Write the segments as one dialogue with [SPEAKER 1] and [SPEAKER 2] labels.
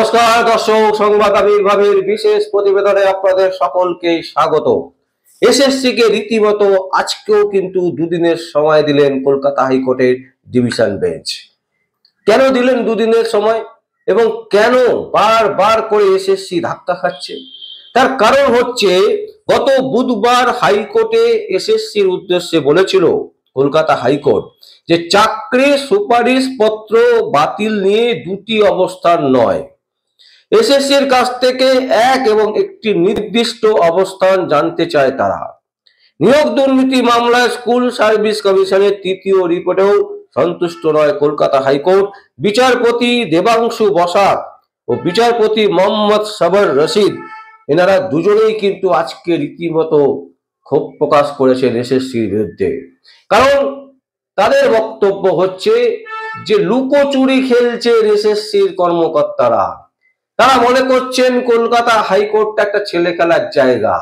[SPEAKER 1] নমস্কার দর্শক, সংবাদ আবির্ভাবের বিশেষ প্রতিবেদনে আপনাদের সকলকে স্বাগত। এসএসসি কে রীতিমতো আজকেও কিন্তু দুদিনের সময় দিলেন কলকাতা হাইকোর্টের ডিভিশন বেঞ্চ। কেন দিলেন দুদিনের সময় এবং কেন বারবার করে এসএসসি ধাক্কা খাচ্ছে? তার কারণ হচ্ছে, গত বুধবার হাইকোর্টে এসএসসির উদ্দেশ্যে বলেছিল কলকাতা হাইকোর্ট যে চাকরি সুপারিশ পত্র বাতিল নিয়ে দুটি অবস্থান নয়, এসএসসির কাছ থেকে এক এবং একটি নির্দিষ্ট অবস্থান জানতে চায় তারা। নিয়োগ দুর্নীতি মামলায় স্কুল সার্ভিস কমিশনের তৃতীয় রিপোর্টেও সন্তুষ্ট নয় কলকাতা হাইকোর্ট। বিচারপতি দেবাংশু বসাক ও বিচারপতি মোহাম্মদ সবর রশিদ, এনারা দুজনেই কিন্তু আজকে রীতিমতো ক্ষোভ প্রকাশ করেছেন এসএসসির বিরুদ্ধে। কারণ তাদের বক্তব্য হচ্ছে যে লুকোচুরি খেলছেন এসএসসির কর্মকর্তারা। তারা মনে করছেন কলকাতা হাইকোর্টটা একটা ছেলে খেলার জায়গা।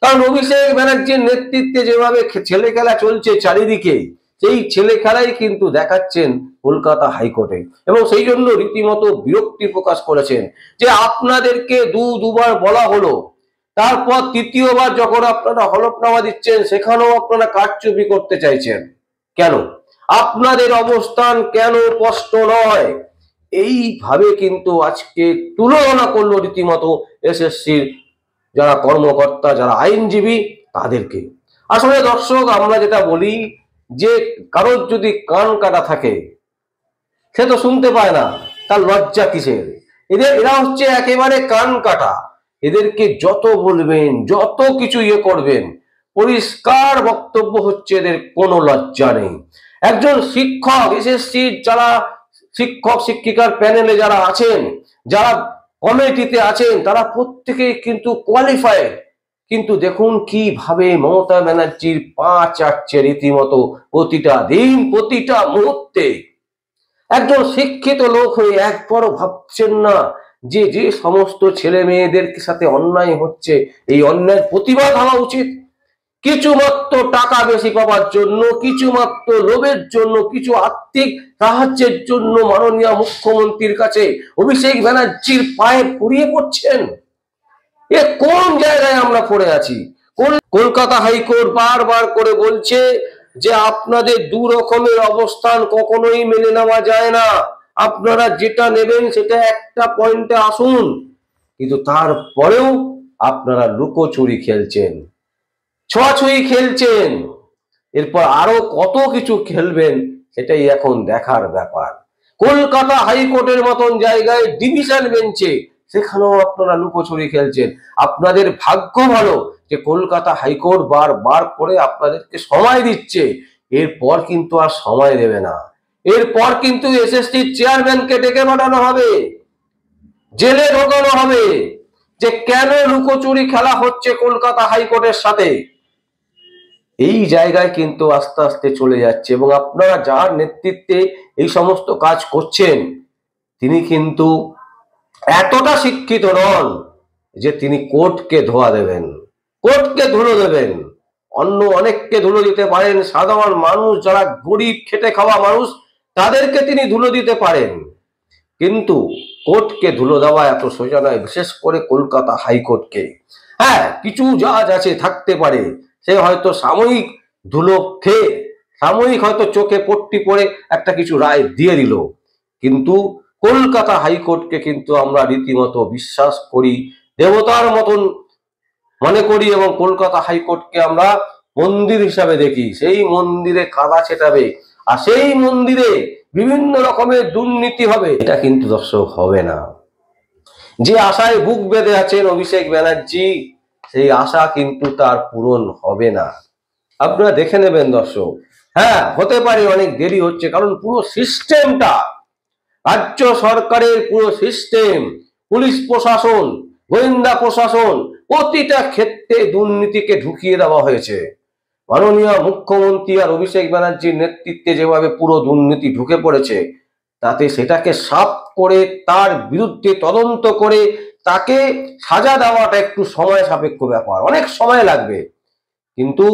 [SPEAKER 1] কারণ অভিষেক ব্যানার্জির নেতৃত্বে যেভাবে ছেলে খেলা চলছে চারিদিকে, সেই ছেলে খেলাই কিন্তু দেখাচ্ছেন কলকাতা হাইকোর্টে, এবং সেই জন্য রীতিমতো বিরক্তি প্রকাশ করেছেন যে আপনাদেরকে দুবার বলা হলো, তারপর তৃতীয়বার যখন আপনারা হলফনামা দিচ্ছেন সেখানেও আপনারা কারচুপি করতে চাইছেন। কেন? আপনাদের অবস্থান কেন স্পষ্ট নয়? এইভাবে কিন্তু আজকে তুলনা করলো রীতিমতো এসএসসির যারা কর্মকর্তা, যারা আইনজীবী, তাদেরকে। আসলে দর্শক, আমরা যেটা বলি যে কারোর যদি কান কাটা থাকে সে তো শুনতে পায় না, তার লজ্জা কিসের? এরা হচ্ছে একেবারে কান কাটা। এদেরকে যত বলবেন, যত কিছু করবেন, পরিষ্কার বক্তব্য হচ্ছে এদের কোনো লজ্জা নেই। একজন শিক্ষক, এসএসসির যারা শিক্ষক শিক্ষিকার প্যানেলে যারা আছেন, যারা কমিটিতে আছেন, তারা প্রত্যেকেই কিন্তু কোয়ালিফাইড। কিন্তু দেখুন কিভাবে মমতা ব্যানার্জির পা চাটছে রীতিমতো প্রতিটা দিন, প্রতিটা মুহূর্তে। একজন শিক্ষিত লোক হয়ে একবারও ভাবছেন না যে যে সমস্ত ছেলে মেয়েদের সাথে অন্যায় হচ্ছে, এই অন্যায়ের প্রতিবাদ হওয়া উচিত। কিছু মাত্র টাকা বেশি পাওয়ার জন্য, কিছু মাত্র লোভের জন্য, কিছু আর্থিক সাহায্যের জন্য মাননীয় মুখ্যমন্ত্রীর কাছে অভিষেক ব্যানার্জির পায়ে পড়িয়ে পড়ছেন। এ কোন জায়গায় আমরা পড়ে আছি? কলকাতা হাইকোর্ট বারবার করে বলছে যে আপনাদের দু রকমের অবস্থান কখনোই মেনে নেওয়া যায় না, আপনারা যেটা নেবেন সেটা একটা পয়েন্টে আসুন। কিন্তু তারপরেও আপনারা লুকোচুরি খেলছেন, ছোঁয়াছুঁয়ি খেলছেন, এরপর আরো কত কিছু খেলবেন সেটাই এখন দেখার ব্যাপার। কলকাতা হাইকোর্টের মতন জায়গায় ডিভিশন বেঞ্চে, সেখানেও আপনারা লুকোচুরি খেলছেন। আপনাদের ভাগ্য ভালো যে কলকাতা হাইকোর্ট বারবার করে আপনাদেরকে সময় দিচ্ছে। এরপর কিন্তু আর সময় দেবে না। এরপর কিন্তু এসএসসি চেয়ারম্যানকে ডেকে পাঠানো হবে, জেলে ঢোকানো হবে যে কেন লুকোচুরি খেলা হচ্ছে কলকাতা হাইকোর্টের সাথে। এই জায়গায় কিন্তু আস্তে আস্তে চলে যাচ্ছে, এবং আপনারা যার নেতৃত্বে এই সমস্ত কাজ করছেন তিনি কিন্তু এতটা শিক্ষিত নন যে তিনি কোর্টকে ধোয়া দেবেন, কোর্টকে ধুলো দেবেন। অন্য অনেককে ধুলো দিতে পারেন, সাধারণ মানুষ যারা গরিব খেটে খাওয়া মানুষ তাদেরকে তিনি ধুলো দিতে পারেন, কিন্তু কোর্টকে ধুলো দেওয়া এত সোজা নয়, বিশেষ করে কলকাতা হাইকোর্টকে। হ্যাঁ, কিছু জাজ আছে থাকতে পারে, সে হয়তো সাময়িক ধুলো খেয়ে, সাময়িক হয়তো চোখে পট্টি পরে একটা কিছু রায় দিয়ে দিল, কিন্তু কলকাতা হাইকোর্টকে কিন্তু আমরা রীতিমতো বিশ্বাস করি, দেবতার মতন মনে করি, এবং কলকাতা হাইকোর্টকে আমরা মন্দির হিসাবে দেখি। সেই মন্দিরে কাদা ছেটাবে আর সেই মন্দিরে বিভিন্ন রকমের দুর্নীতি হবে, এটা কিন্তু দর্শক হবে না। যে আশায় বুক বেঁধে আছেন অভিষেক ব্যানার্জি, সেই আশা কিন্তু তার পূরণ হবে না। আপনারা দেখে নেবেন দর্শক। হ্যাঁ, হতে পারে অনেক দেরি হচ্ছে, কারণ পুরো সিস্টেমটা, রাজ্য সরকারের পুরো সিস্টেম, পুলিশ প্রশাসন, গোয়েন্দা প্রশাসন, প্রতিটা ক্ষেত্রে দুর্নীতিকে ঢুকিয়ে দেওয়া হয়েছে। মাননীয় মুখ্যমন্ত্রী আর অভিষেক ব্যানার্জির নেতৃত্বে যেভাবে পুরো দুর্নীতি ঢুকে পড়েছে, তাতে সেটাকে সাফ করে তার বিরুদ্ধে তদন্ত করে তাকে সাজা দেওয়াটা একটু সময় সাপেক্ষ ব্যাপার, অনেক সময় লাগবে। কিন্তু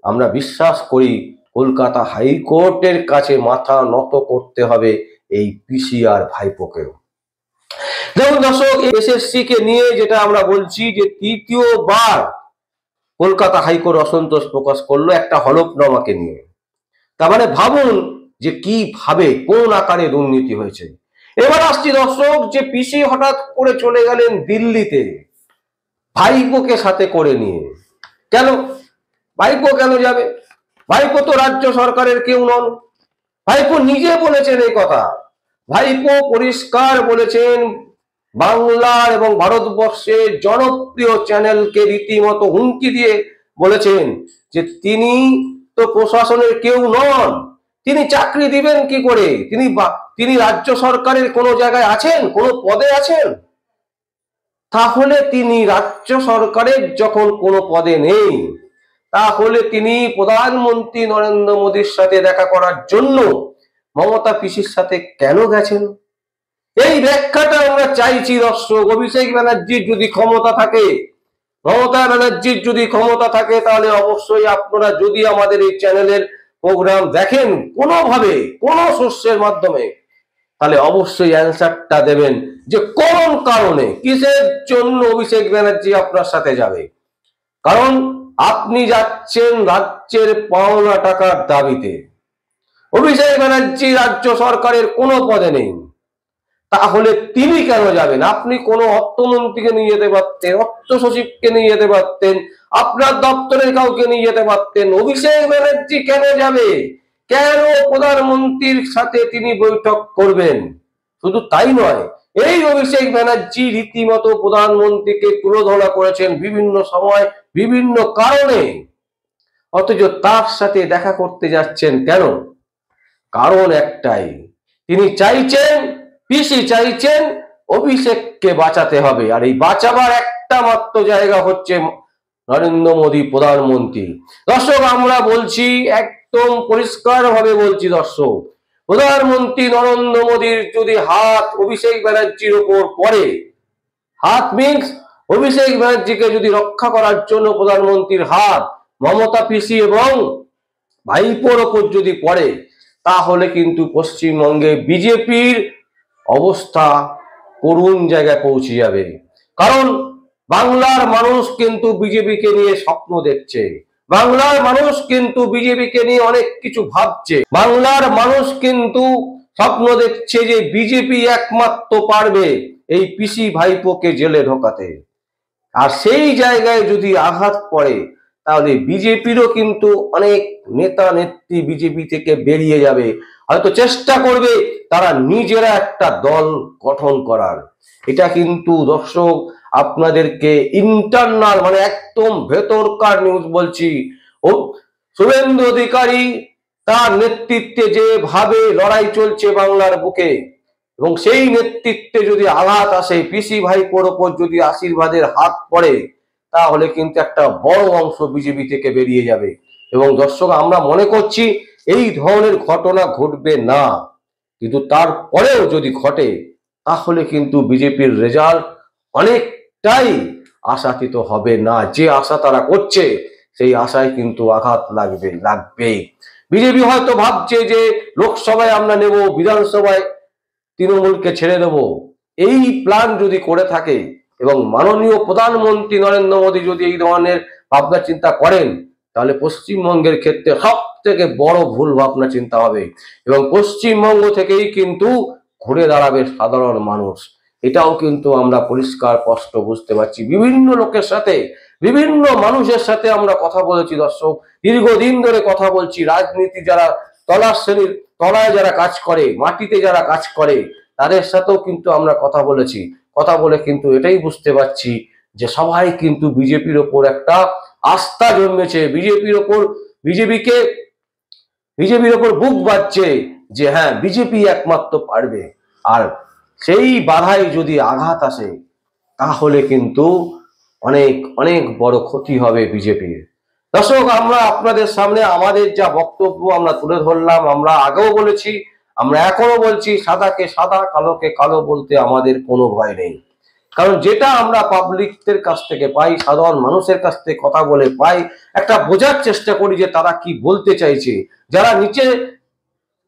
[SPEAKER 1] আমরা বিশ্বাস করি কলকাতা হাইকোর্টের কাছে মাথা নত করতে হবে এই পিসি আর ভাইপোকেও। যেমন দর্শক, এসএসসি কে নিয়ে যেটা আমরা বলছি যে তৃতীয়বার কলকাতা হাইকোর্ট অসন্তোষ প্রকাশ করলো একটা হলফনামাকে নিয়ে। তার মানে ভাবুন যে কিভাবে কোন আকারে দুর্নীতি হয়েছে। এবার আসছি দর্শক, যে পিসি হঠাৎ করে চলে গেলেন দিল্লিতে ভাইপোকে সাথে করে নিয়ে। কেন ভাইপো কেন যাবে? ভাইপো তো রাজ্য সরকারের কেউ নন। ভাইপো নিজে বলেছেন এই কথা। ভাইপো পরিষ্কার বলেছেন, বাংলার এবং ভারতবর্ষের জনপ্রিয় চ্যানেলকে রীতিমতো হুমকি দিয়ে বলেছেন যে তিনি তো প্রশাসনের কেউ নন, তিনি চাকরি দিবেন কি করে? তিনি রাজ্য সরকারের কোনো জায়গায় আছেন, কোনো পদে আছেন? তাহলে তিনি রাজ্য সরকারের যখন কোনো পদে নেই, তাহলে তিনি প্রধানমন্ত্রী নরেন্দ্র মোদীর সাথে দেখা করার জন্য মমতা পিসির সাথে কেন গেছেন? এই ব্যাখ্যাটা আমরা চাইছি দর্শক। অভিষেক ব্যানার্জির যদি ক্ষমতা থাকে, মমতা ব্যানার্জির যদি ক্ষমতা থাকে, তাহলে অবশ্যই আপনারা যদি আমাদের এই চ্যানেলের প্রোগ্রাম দেখেন কোনোভাবে, কোনো সোর্সের মাধ্যমে, তাহলে অবশ্যই অ্যান্সারটা দেবেন যে কোন কারণে, কিসের জন্য অভিষেক ব্যানার্জি আপনার সাথে যাবে। কারণ আপনি যাচ্ছেন রাজ্যের পাওনা টাকার দাবিতে। অভিষেক ব্যানার্জি রাজ্য সরকারের কোনো পদে নেই, তাহলে তিনি কেন যাবেন? আপনি কোনো অর্থমন্ত্রীকে নিয়ে যেতে পারতেন, অর্থ সচিবকে নিয়ে যেতে পারতেন, আপনার দপ্তরের কাউকে নিয়ে যেতে পারতেন। অভিষেক ব্যানার্জি কেন যাবে? কেন প্রধানমন্ত্রীর সাথে তিনি বৈঠক করবেন? শুধু তাই নয়, এই অভিষেক ব্যানার্জি রীতিমতো প্রধানমন্ত্রীকে তুলোধনা করেছেন বিভিন্ন সময়, বিভিন্ন কারণে, অথচ তার সাথে দেখা করতে যাচ্ছেন কেন? কারণ একটাই, তিনি চাইছেন, পিসি চাইছেন অভিষেককে বাঁচাতে হবে। আর এই বাঁচাবার একটা মাত্র জায়গা হচ্ছে নরেন্দ্র মোদী প্রধানমন্ত্রী। দর্শক, আমরা বলছি, একদম পরিষ্কার ভাবে বলছি দর্শক, প্রধানমন্ত্রী নরেন্দ্র মোদীর যদি হাত অভিষেক ব্যানার্জির উপর পড়ে, হাত মিন্স অভিষেক ব্যানার্জিকে যদি রক্ষা করার জন্য প্রধানমন্ত্রীর হাত মমতা পিসি এবং ভাইপোর ওপর যদি পড়ে, তাহলে কিন্তু পশ্চিমবঙ্গে বিজেপির অবস্থা করুণ জায়গায় পৌঁছে যাবে। কারণ বাংলার মানুষ কিন্তু বিজেপিকে নিয়ে স্বপ্ন দেখছে, বাংলার মানুষ কিন্তু বিজেপিকে নিয়ে অনেক কিছু ভাবছে, বাংলার মানুষ কিন্তু স্বপ্ন দেখছে যে বিজেপি একমাত্র পারবে এই পিসি ভাইপোকে জেলে ঢোকাতে। আর সেই জায়গায় যদি আঘাত পড়ে, তাহলে বিজেপিরও কিন্তু অনেক নেতা নেত্রী বিজেপি থেকে বেরিয়ে যাবে, হয়তো চেষ্টা করবে তারা নিজেরা একটা দল গঠন করার। এটা কিন্তু দর্শক আপনাদেরকে ইন্টারনাল, মানে একদম ভেতরকার নিউজ বলছি। ও শুভেন্দু অধিকারী তার নেতৃত্বে যেভাবে লড়াই চলছে বাংলার বুকে, এবং সেই নেতৃত্বে যদি আঘাত আসে, পিসি ভাইপোর ওপর যদি আশীর্বাদের হাত পড়ে, তাহলে কিন্তু একটা বড় অংশ বিজেপি থেকে বেরিয়ে যাবে। এবং দর্শক, আমরা মনে করছি এই ধরনের ঘটনা ঘটবে না, কিন্তু তারপরেও যদি ঘটে, তাহলে কিন্তু বিজেপির রেজাল্ট অনেকটাই আশাতীত হবে না। যে আশা তারা করছে, সেই আশায় কিন্তু আঘাত লাগবেই। বিজেপি হয়তো ভাবছে যে লোকসভায় আমরা নেব, বিধানসভায় তৃণমূলকে ছেড়ে দেব। এই প্ল্যান যদি করে থাকে এবং মাননীয় প্রধানমন্ত্রী নরেন্দ্র মোদী যদি এই ধরনের ভাবনা চিন্তা করেন, তাহলে পশ্চিমবঙ্গের ক্ষেত্রে সব থেকে বড় ভুল ভাবনা চিন্তা হবে, এবং পশ্চিমবঙ্গ থেকেই কিন্তু ঘুরে দাঁড়াবে সাধারণ মানুষ। এটাও কিন্তু আমরা পরিষ্কার স্পষ্ট বুঝতে পারছি। বিভিন্ন লোকের সাথে, বিভিন্ন মানুষের সাথে আমরা কথা বলেছি দর্শক, দীর্ঘদিন ধরে কথা বলছি। রাজনীতি যারা তলার শ্রেণীর, তলায় যারা কাজ করে, মাটিতে যারা কাজ করে, তাদের সাথেও কিন্তু আমরা কথা বলেছি। কথা বলে কিন্তু এটাই বুঝতে পারছি যে সবাই কিন্তু বিজেপির ওপর একটা আস্থা জন্মেছে, বিজেপির ওপর বুক বাজছে যে হ্যাঁ, বিজেপি একমাত্র পারবে। আর সেই বাধায় যদি আঘাত আসে, তাহলে কিন্তু অনেক অনেক বড় ক্ষতি হবে বিজেপির। দর্শক, আমরা আপনাদের সামনে আমাদের যা বক্তব্য আমরা তুলে ধরলাম, আমরা আগেও বলেছি, আমরা এখনো বলছি, সাদাকে সাদা, কালোকে কালো বলতে আমাদের কোনো ভয় নেই। কারণ যেটা আমরা পাবলিকদের কাছ থেকে পাই, সাধারণ মানুষের কাছ থেকে কথা বলে পাই, একটা বোঝার চেষ্টা করি যে তারা কি বলতে চাইছে। যারা নিচে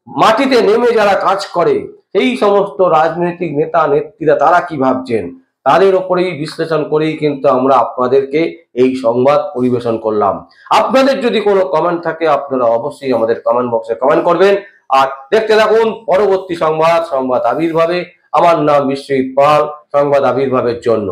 [SPEAKER 1] মাটিতে নেমে যারা কাজ করে, সেই সমস্ত রাজনৈতিক নেতা নেত্রীরা তারা কি ভাবছেন, তাদের ওপরেই বিশ্লেষণ করেই কিন্তু আমরা আপনাদেরকে এই সংবাদ পরিবেশন করলাম। আপনাদের যদি কোনো কমেন্ট থাকে আপনারা অবশ্যই আমাদের কমেন্ট বক্সে কমেন্ট করবেন। আর দেখতে থাকুন পরবর্তী সংবাদ, সংবাদ আবির্ভাবে। আমার নাম বিশ্বজিৎ পাল, সংবাদ আবির্ভাবের জন্য।